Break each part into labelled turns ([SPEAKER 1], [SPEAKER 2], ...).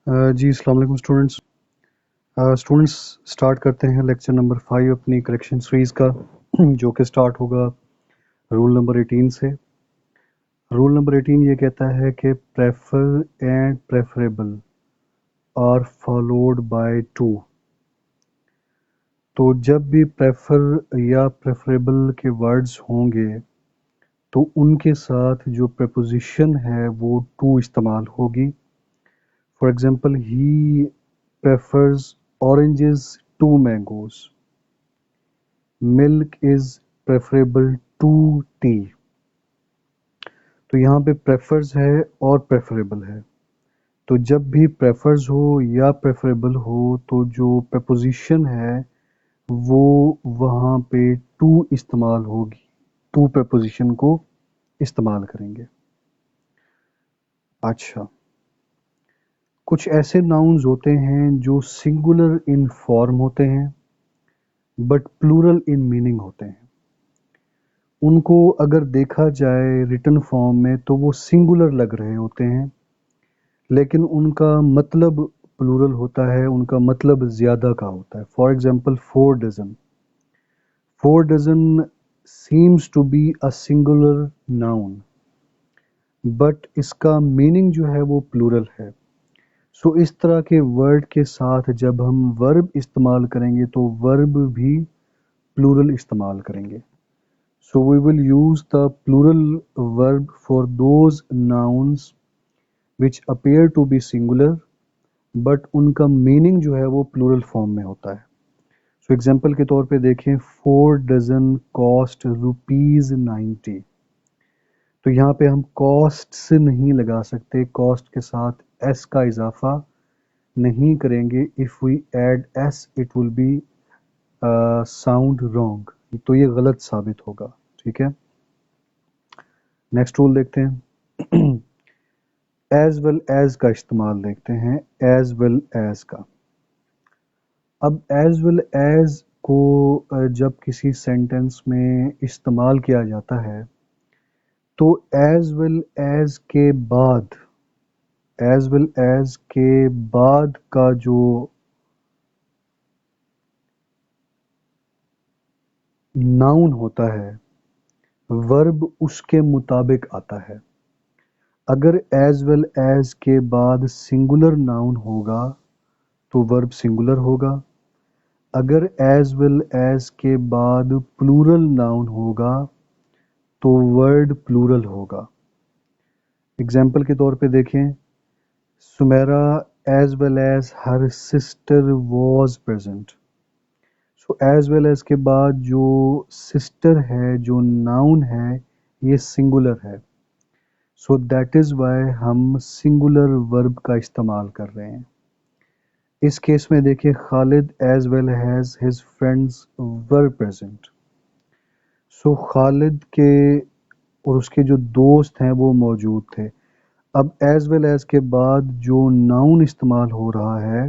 [SPEAKER 1] جی السلام علیکم students start کرتے ہیں لیکچر نمبر 5 اپنی کریکشن سیریز کا جو کہ سٹارٹ ہوگا رول نمبر 18 سے۔ رول نمبر 18 یہ کہتا ہے کہ prefer and preferable are followed by to. تو جب بھی پریفر یا پریفریبل کے ورڈز ہوں گے تو ان کے ساتھ جو پریپوزیشن ہے وہ ٹو استعمال ہوگی۔ For example he prefers oranges to mangoes. Milk is preferable to tea. تو یہاں پہ prefers ہے اور preferable ہے، تو جب بھی prefers ہو یا preferable ہو تو جو preposition ہے وہ وہاں پہ to استعمال ہوگی، to preposition کو استعمال کریں گے۔ اچھا، کچھ ایسے ناؤنز ہوتے ہیں جو سنگولر ان فارم ہوتے ہیں بٹ پلورل ان میننگ ہوتے ہیں۔ ان کو اگر دیکھا جائے ریٹن فارم میں تو وہ سنگولر لگ رہے ہوتے ہیں، لیکن ان کا مطلب پلورل ہوتا ہے، ان کا مطلب زیادہ کا ہوتا ہے۔ For example 4 dozen, 4 dozen seems to be a singular noun but اس کا میننگ جو ہے وہ پلورل ہے۔ سو اس طرح کے ورڈ کے ساتھ جب ہم ورب استعمال کریں گے تو ورب بھی پلورل استعمال کریں گے۔ So we will use the plural verb for those nouns which appear to be singular but ان کا میننگ جو ہے وہ پلورل فارم میں ہوتا ہے۔ سو ایگزامپل کے طور پہ دیکھیں 4 ڈزن کاسٹ ₹90۔ تو یہاں پہ ہم کاسٹ سے نہیں لگا سکتے، کاسٹ کے ساتھ ایس کا اضافہ نہیں کریں گے۔ if we add s it will be sound wrong، تو یہ غلط ثابت ہوگا، ٹھیک ہے۔ نیکسٹ رول دیکھتے ہیں، ایز ویل ایز کا استعمال دیکھتے ہیں، ایز ویل ایز کا۔ اب ایز ویل ایز کو جب کسی سینٹنس میں استعمال کیا جاتا ہے تو ایز ویل ایز کے بعد، ایز ویل ایز کے بعد کا جو ناؤن ہوتا ہے ورب اس کے مطابق آتا ہے۔ اگر ایز ویل ایز کے بعد سنگولر ناؤن ہوگا تو ورب سنگولر ہوگا، اگر ایز ویل ایز کے بعد پلورل ناؤن ہوگا تو ورڈ پلورل ہوگا۔ اگزامپل کے طور پہ دیکھیں، Samira as well as her sister was present. So as well as کے بعد جو سسٹر ہے، جو ناؤن ہے، یہ سنگولر ہے، سو دیٹ از وائی ہم سنگولر ورب کا استعمال کر رہے ہیں۔ اس کیس میں دیکھیں، Khalid as well as his friends were present. So Khalid کے اور اس کے جو دوست ہیں وہ موجود تھے۔ اب ایز ویل ایز کے بعد جو ناؤن استعمال ہو رہا ہے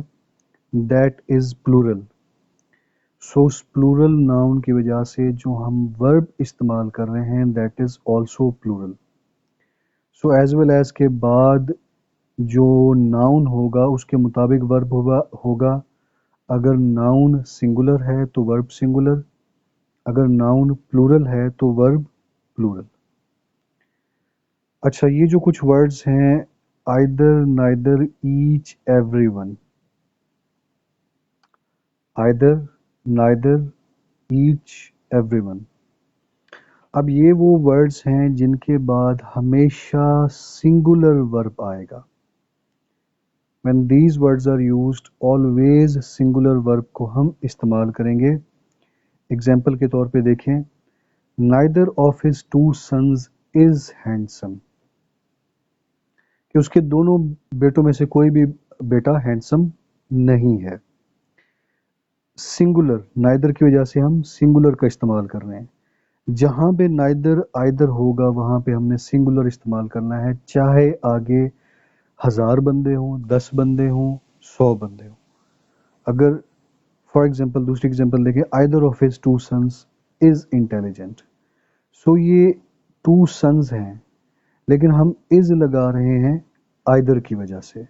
[SPEAKER 1] دیٹ از پلورل، سو اس پلورل ناؤن کی وجہ سے جو ہم ورب استعمال کر رہے ہیں that is also plural. So as well as کے بعد جو ناؤن ہوگا اس کے مطابق ورب ہوگا۔ اگر ناؤن سنگولر ہے تو ورب سنگولر، اگر ناؤن پلورل ہے تو ورب پلورل۔ اچھا، یہ جو کچھ ورڈز ہیں either neither each everyone، either neither each everyone، اب یہ وہ ورڈز ہیں جن کے بعد ہمیشہ سنگولر ورب آئے گا۔ when these words are used always singular verb کو ہم استعمال کریں گے۔ اگزامپل کے طور پہ دیکھیں، neither of his two sons is handsome، کہ اس کے دونوں بیٹوں میں سے کوئی بھی بیٹا ہینڈسم نہیں ہے۔ سنگولر neither کی وجہ سے ہم سنگولر کا استعمال کر رہے ہیں۔ جہاں پہ neither either ہوگا وہاں پہ ہم نے سنگولر استعمال کرنا ہے، چاہے آگے 1000 بندے ہوں، 10 بندے ہوں، 100 بندے ہوں۔ اگر فار ایگزامپل دوسری ایگزامپل دیکھیں، either of his two sons is intelligent، سو یہ 2 sons ہیں لیکن ہم از لگا رہے ہیں either کی وجہ سے۔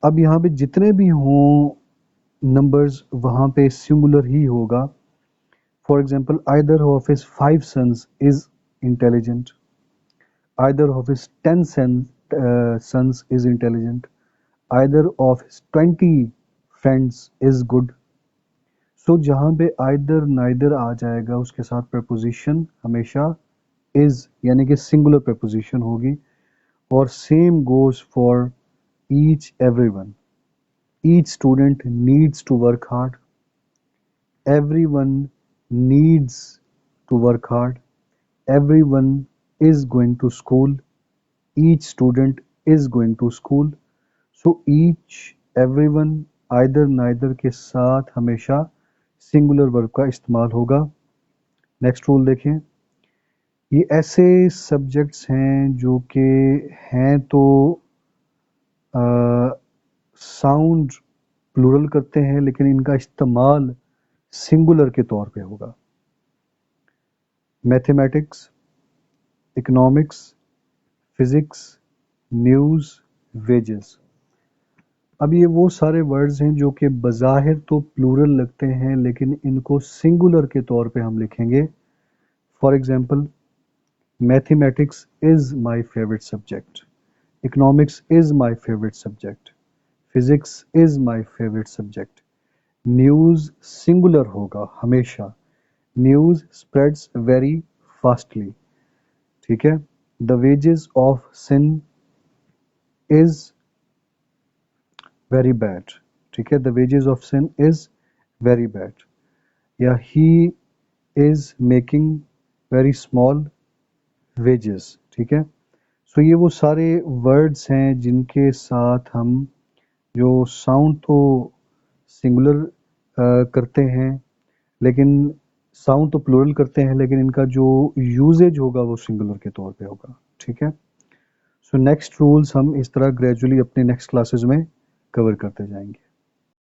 [SPEAKER 1] اب یہاں پہ جتنے بھی ہوں نمبرز وہاں پہ سنگولر ہی ہوگا. For example either of his 5 sons is intelligent, either of his 10 sons is intelligent, either of his 20 friends is good. سو جہاں پہ either neither آ جائے گا اس کے ساتھ preposition ہمیشہ is یعنی کہ singular preposition ہوگی. اور same goes for each everyone. Each student needs to work hard. Everyone needs to work hard. Everyone is going to school. Each student is going to school. So each, everyone, either neither کے ساتھ ہمیشہ singular verb کا استعمال ہوگا. Next role دیکھیں. یہ ایسے subjects ہیں جو کہ ہیں تو ساؤنڈ پلورل کرتے ہیں لیکن ان کا استعمال سنگولر کے طور پہ ہوگا. Mathematics, economics, physics, news, wages. اب یہ وہ سارے ورڈز ہیں جو کہ بظاہر تو پلورل لگتے ہیں لیکن ان کو سنگولر کے طور پہ ہم لکھیں گے. For example mathematics is my favourite subject, economics is my favourite subject, physics is my favourite subject. News singular ہوگا ہمیشہ. News spreads very fastly. ٹھیک ہے. The wages of sin is very bad. ٹھیک ہے. The wages of sin is very bad. یا he is making very small wages. ٹھیک ہے. سو یہ وہ سارے ورڈز ہیں جن کے ساتھ ہم جو ساؤنڈ تو سنگولر کرتے ہیں لیکن ساؤنڈ تو پلورل کرتے ہیں لیکن ان کا جو یوزیج ہوگا وہ سنگولر کے طور پہ ہوگا. ٹھیک ہے. سو نیکسٹ رولز ہم اس طرح گریجولی اپنے نیکسٹ کلاسز میں کور کرتے جائیں گے.